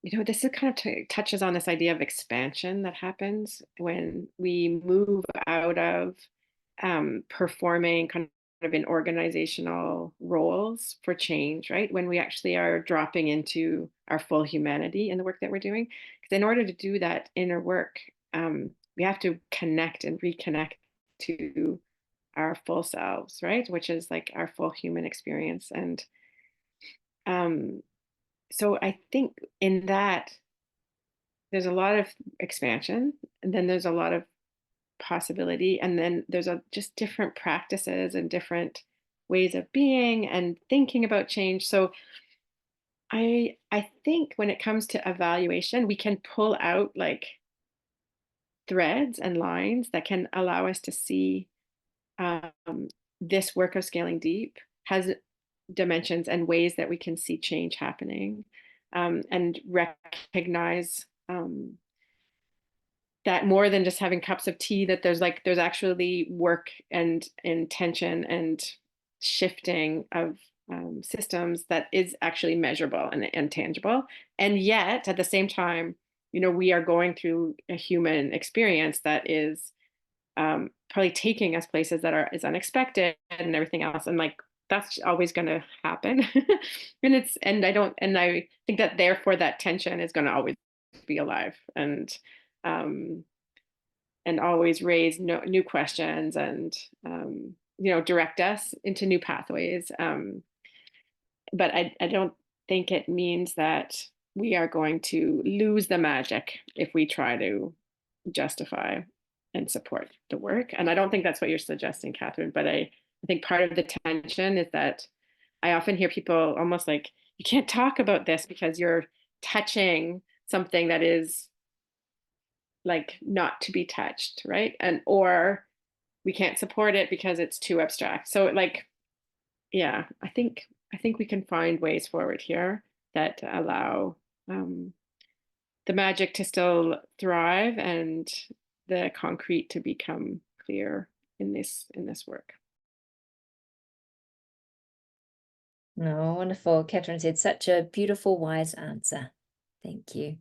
this is kind of touches on this idea of expansion that happens when we move out of performing kind of in organizational roles for change, right? When we actually are dropping into our full humanity in the work that we're doing. Because in order to do that inner work, we have to connect and reconnect to our full selves, right? Which is like our full human experience. And so I think in that, there's a lot of expansion, and then there's a lot of possibility, and then there's just different practices and different ways of being and thinking about change. So I think when it comes to evaluation, we can pull out like threads and lines that can allow us to see this work of scaling deep has dimensions and ways that we can see change happening, and recognize that more than just having cups of tea, that there's actually work and intention and shifting of systems that is actually measurable and tangible. And yet at the same time, we are going through a human experience that is probably taking us places that is unexpected and everything else. And like, that's always going to happen. and I think that therefore that tension is going to always be alive, and always raise new questions and direct us into new pathways. But I don't think it means that we are going to lose the magic if we try to justify and support the work. And I don't think that's what you're suggesting, Catherine, but I think part of the tension is that I often hear people almost like, you can't talk about this because you're touching something that is like not to be touched, right? Or we can't support it because it's too abstract. So like, yeah, I think we can find ways forward here that allow the magic to still thrive and the concrete to become clear in this work. No, wonderful. Catherine said such a beautiful, wise answer. Thank you.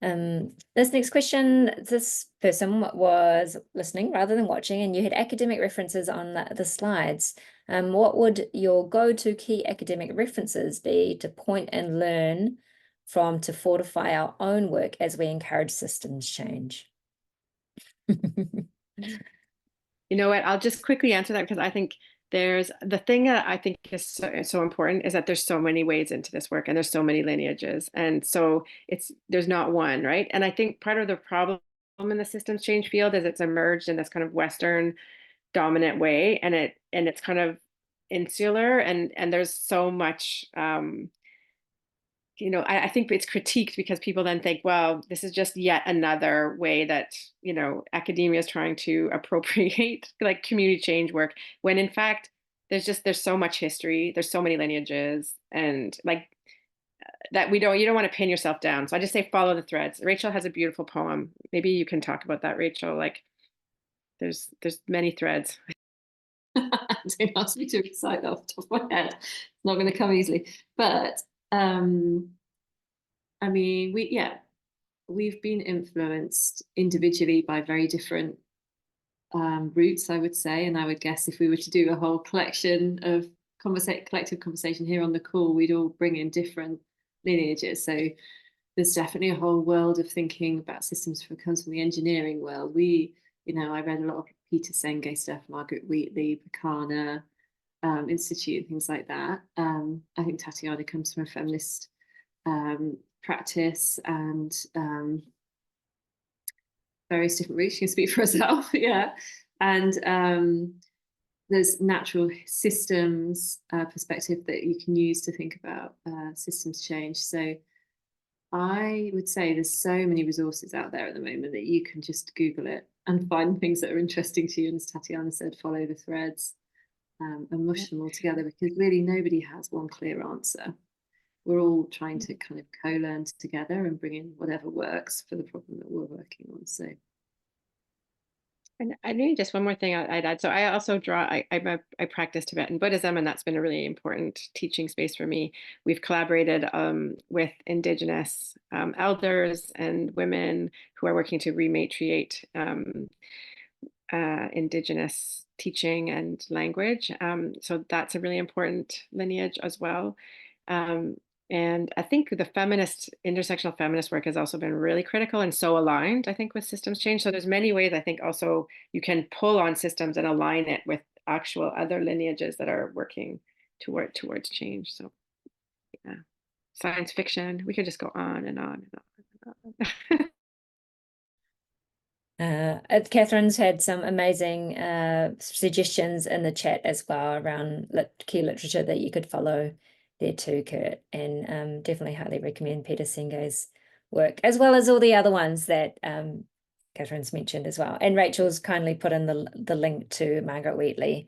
This next question, this person was listening rather than watching, and you had academic references on the slides. What would your go-to key academic references be to point and learn from to fortify our own work as we encourage systems change? You know what? I'll just quickly answer that, because I think there's the thing that I think is so important is that there's so many ways into this work, and there's so many lineages, and so there's not one, right? And I think part of the problem in the systems change field is it's emerged in this kind of Western dominant way, and it's kind of insular, and there's so much I think it's critiqued because people then think, well, this is just yet another way that, academia is trying to appropriate like community change work, when in fact, there's so much history, there's so many lineages, and like that you don't want to pin yourself down. So I just say, follow the threads. Rachel has a beautiful poem. Maybe you can talk about that, Rachel. Like there's many threads. Don't ask me to recite that off the top of my head. It's not going to come easily. But I mean, we've been influenced individually by very different routes, I would say. And I would guess if we were to do a whole collective conversation here on the call, we'd all bring in different lineages. So there's definitely a whole world of thinking about systems that comes from the engineering world. I read a lot of Peter Senge stuff, Margaret Wheatley, Bacana Institute, things like that. I think Tatiana comes from a feminist practice and various different routes. She can speak for herself, yeah. And there's natural systems perspective that you can use to think about systems change. So I would say there's so many resources out there at the moment that you can just Google it and find things that are interesting to you. And as Tatiana said, follow the threads and mush them all together, because really nobody has one clear answer. We're all trying to kind of co-learn together and bring in whatever works for the problem that we're working on. So. And I need just one more thing I'd add. So I also I practice Tibetan Buddhism, and that's been a really important teaching space for me. We've collaborated with Indigenous elders and women who are working to rematriate Indigenous teaching and language. So that's a really important lineage as well. And I think the intersectional feminist work has also been really critical and so aligned, I think, with systems change. So there's many ways I think also you can pull on systems and align it with actual other lineages that are working towards change. So yeah, science fiction, we could just go on and on and on and on. Catherine's had some amazing suggestions in the chat as well around key literature that you could follow there too, Kurt, and definitely highly recommend Peter Senge's work, as well as all the other ones that Catherine's mentioned as well. And Rachel's kindly put in the link to Margaret Wheatley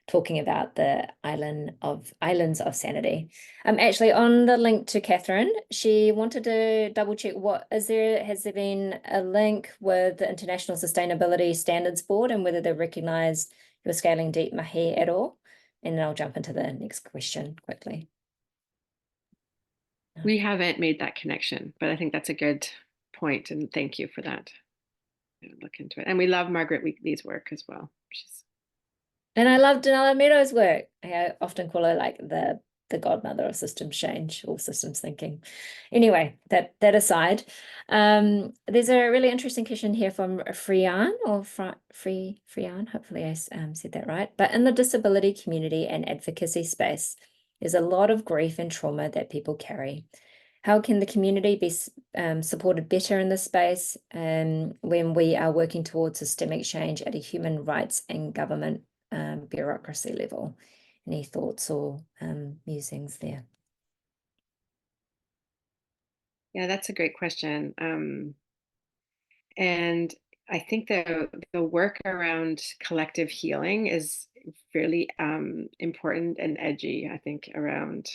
talking about the islands of sanity. Actually, on the link to Catherine, she wanted to double check has there been a link with the International Sustainability Standards Board and whether they recognize your scaling deep mahi at all? And then I'll jump into the next question quickly. We haven't made that connection, but I think that's a good point, and thank you for that. Look into it. And we love Margaret Wheatley's work as well. And I love Donella Meadows' work. I often call her like the godmother of systems change or systems thinking. Anyway, that aside, there's a really interesting question here from Frian or Frian. Hopefully I said that right. But in the disability community and advocacy space, there's a lot of grief and trauma that people carry. How can the community be supported better in this space when we are working towards systemic change at a human rights and government bureaucracy level? Any thoughts or musings there? Yeah, that's a great question. And I think the work around collective healing is really important and edgy, I think, around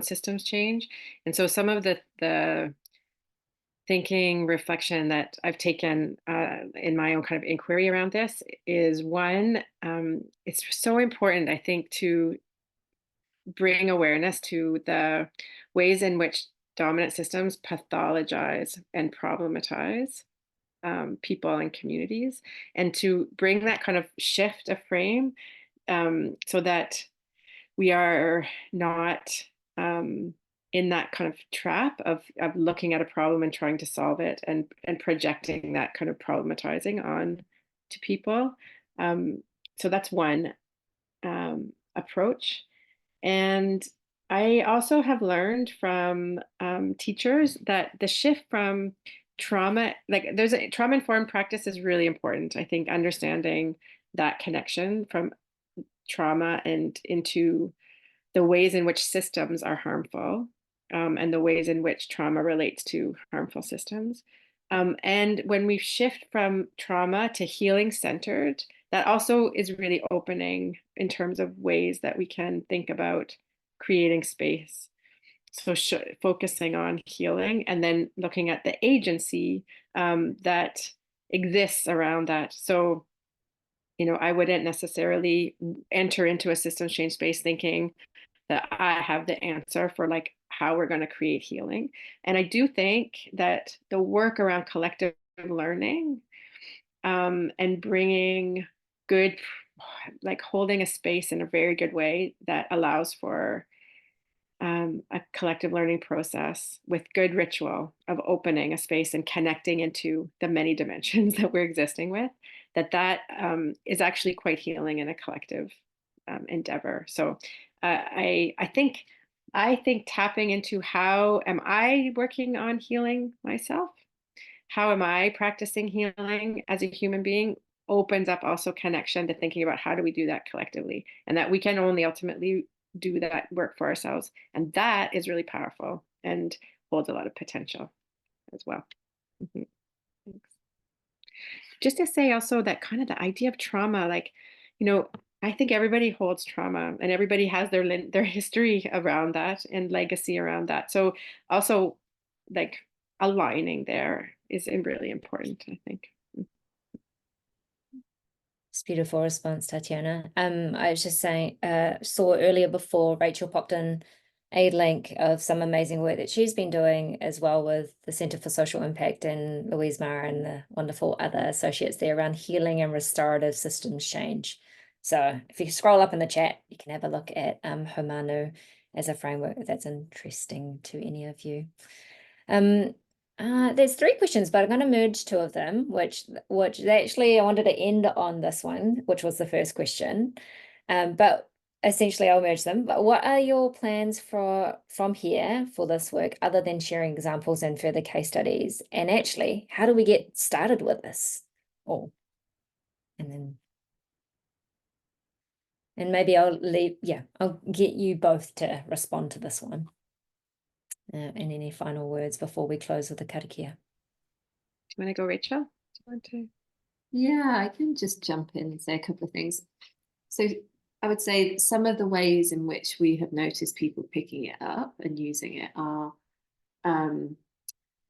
systems change. And so some of the thinking reflection that I've taken in my own kind of inquiry around this is one, it's so important, I think, to bring awareness to the ways in which dominant systems pathologize and problematize people and communities, and to bring that kind of shift of frame so that we are not in that kind of trap of looking at a problem and trying to solve it and projecting that kind of problematizing on to people. So that's one approach. And I also have learned from teachers that the shift from trauma, like there's a trauma-informed practice is really important. I think understanding that connection from trauma and into the ways in which systems are harmful and the ways in which trauma relates to harmful systems. And when we shift from trauma to healing centered, that also is really opening in terms of ways that we can think about creating space. So focusing on healing and then looking at the agency that exists around that. So, I wouldn't necessarily enter into a systems change space thinking that I have the answer for like how we're going to create healing. And I do think that the work around collective learning and bringing good, like holding a space in a very good way that allows for a collective learning process with good ritual of opening a space and connecting into the many dimensions that we're existing with. that is actually quite healing in a collective endeavor. So I think tapping into how am I working on healing myself? How am I practicing healing as a human being opens up also connection to thinking about how do we do that collectively, and that we can only ultimately do that work for ourselves. And that is really powerful and holds a lot of potential as well. Mm-hmm. Thanks. Just to say also that kind of the idea of trauma, like, I think everybody holds trauma and everybody has their history around that and legacy around that. So also like aligning there is really important, I think. It's a beautiful response, Tatiana. I was just saying, saw earlier before Rachel popped in a link of some amazing work that she's been doing as well with the Centre for Social Impact and Louise Mara and the wonderful other associates there around healing and restorative systems change. So if you scroll up in the chat, you can have a look at Homanu as a framework if that's interesting to any of you. There's 3 questions, but I'm going to merge 2 of them, which actually I wanted to end on this one, which was the first question. But essentially I'll merge them. But what are your plans from here for this work, other than sharing examples and further case studies? And actually, how do we get started with this? And maybe I'll get you both to respond to this one. And any final words before we close with the karakia? Do you want to go, Rachel? Do you want to? Yeah, I can just jump in and say a couple of things. So I would say some of the ways in which we have noticed people picking it up and using it are,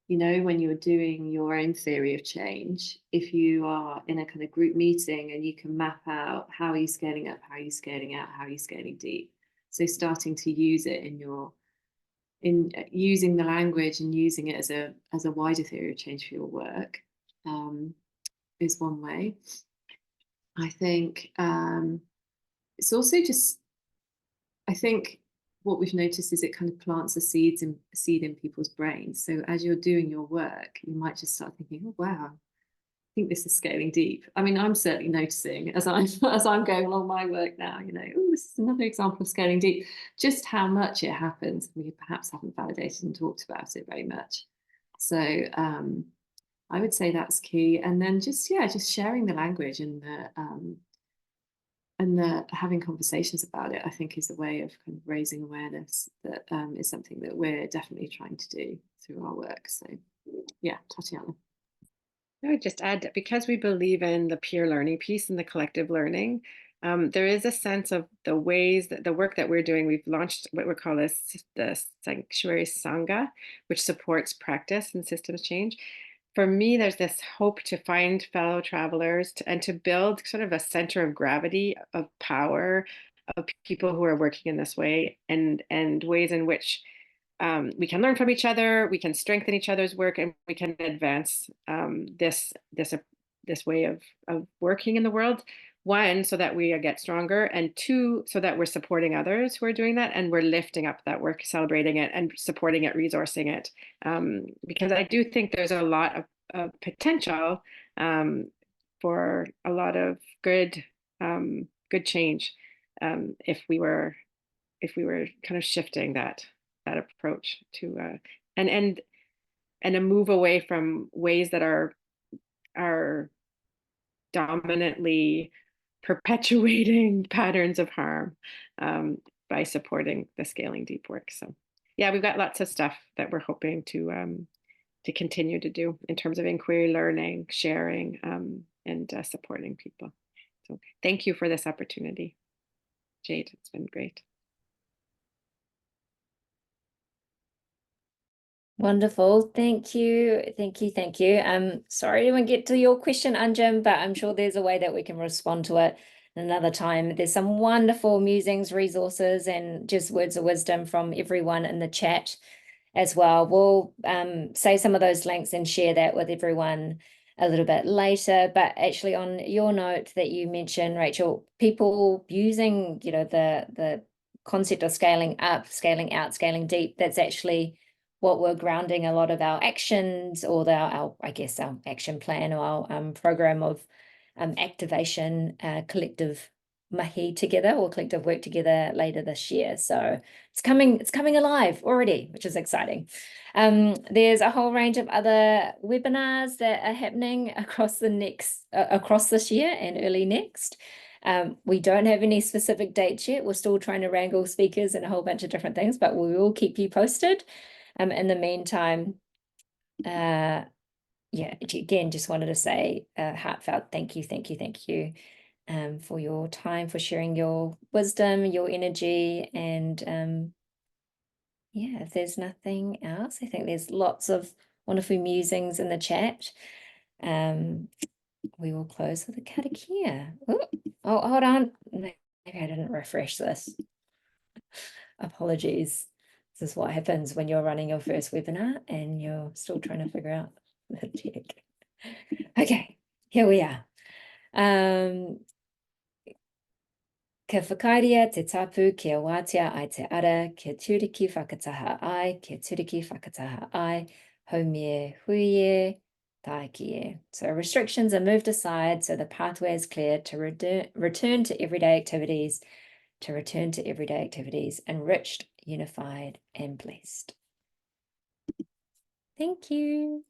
when you're doing your own theory of change, if you are in a kind of group meeting and you can map out how are you scaling up, how are you scaling out, how are you scaling deep. So starting to use it in using the language and using it as a wider theory of change for your work is one way. I think it's also just, I think what we've noticed is it kind of plants a seed in people's brains. So as you're doing your work, you might just start thinking, oh wow, I think this is scaling deep. I mean, I'm certainly noticing as I'm going along my work now, oh, this is another example of scaling deep, just how much it happens. We perhaps haven't validated and talked about it very much. So I would say that's key. And then just sharing the language and having conversations about it, I think, is a way of kind of raising awareness that is something that we're definitely trying to do through our work. So yeah, Tatiana. I would just add that because we believe in the peer learning piece and the collective learning, there is a sense of the ways that the work that we're doing. We've launched what we call the Sanctuary Sangha, which supports practice and systems change. For me, there's this hope to find fellow travelers and to build sort of a center of gravity of power of people who are working in this way, and ways in which we can learn from each other, we can strengthen each other's work, and we can advance this way of working in the world. 1, so that we get stronger, and 2, so that we're supporting others who are doing that, and we're lifting up that work, celebrating it, and supporting it, resourcing it. Because I do think there's a lot of potential for a lot of good change if we were kind of shifting that approach to and a move away from ways that are dominantly perpetuating patterns of harm by supporting the scaling deep work. So yeah, we've got lots of stuff that we're hoping to continue to do in terms of inquiry, learning, sharing, and supporting people. So thank you for this opportunity, Jade. It's been great. Wonderful. Thank you. Sorry I didn't get to your question, Anjum, but I'm sure there's a way that we can respond to it another time. There's some wonderful musings, resources, and just words of wisdom from everyone in the chat as well. We'll say some of those links and share that with everyone a little bit later. But actually, on your note that you mentioned, Rachel, people using, the concept of scaling up, scaling out, scaling deep, that's actually what we're grounding a lot of our actions, or our action plan, or our program of activation, collective mahi together, or collective work together later this year. So it's coming alive already, which is exciting. There's a whole range of other webinars that are happening across this year and early next. We don't have any specific dates yet. We're still trying to wrangle speakers and a whole bunch of different things, but we will keep you posted. In the meantime, yeah, again, just wanted to say a heartfelt thank you for your time, for sharing your wisdom, your energy, and yeah, if there's nothing else, I think there's lots of wonderful musings in the chat. We will close with a karakia. Oh, hold on. Maybe I didn't refresh this. Apologies. This is what happens when you're running your first webinar and you're still trying to figure out the tech. Okay, here we are. Ke whakairia te tapu kia wātia ai te ara, ke turiki whakataha ai, ke turiki whakataha ai, haumie huie, taiki. So restrictions are moved aside so the pathway is clear to return to everyday activities, enriched, unified, and blessed. Thank you.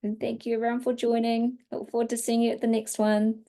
And thank you everyone for joining. Look forward to seeing you at the next one.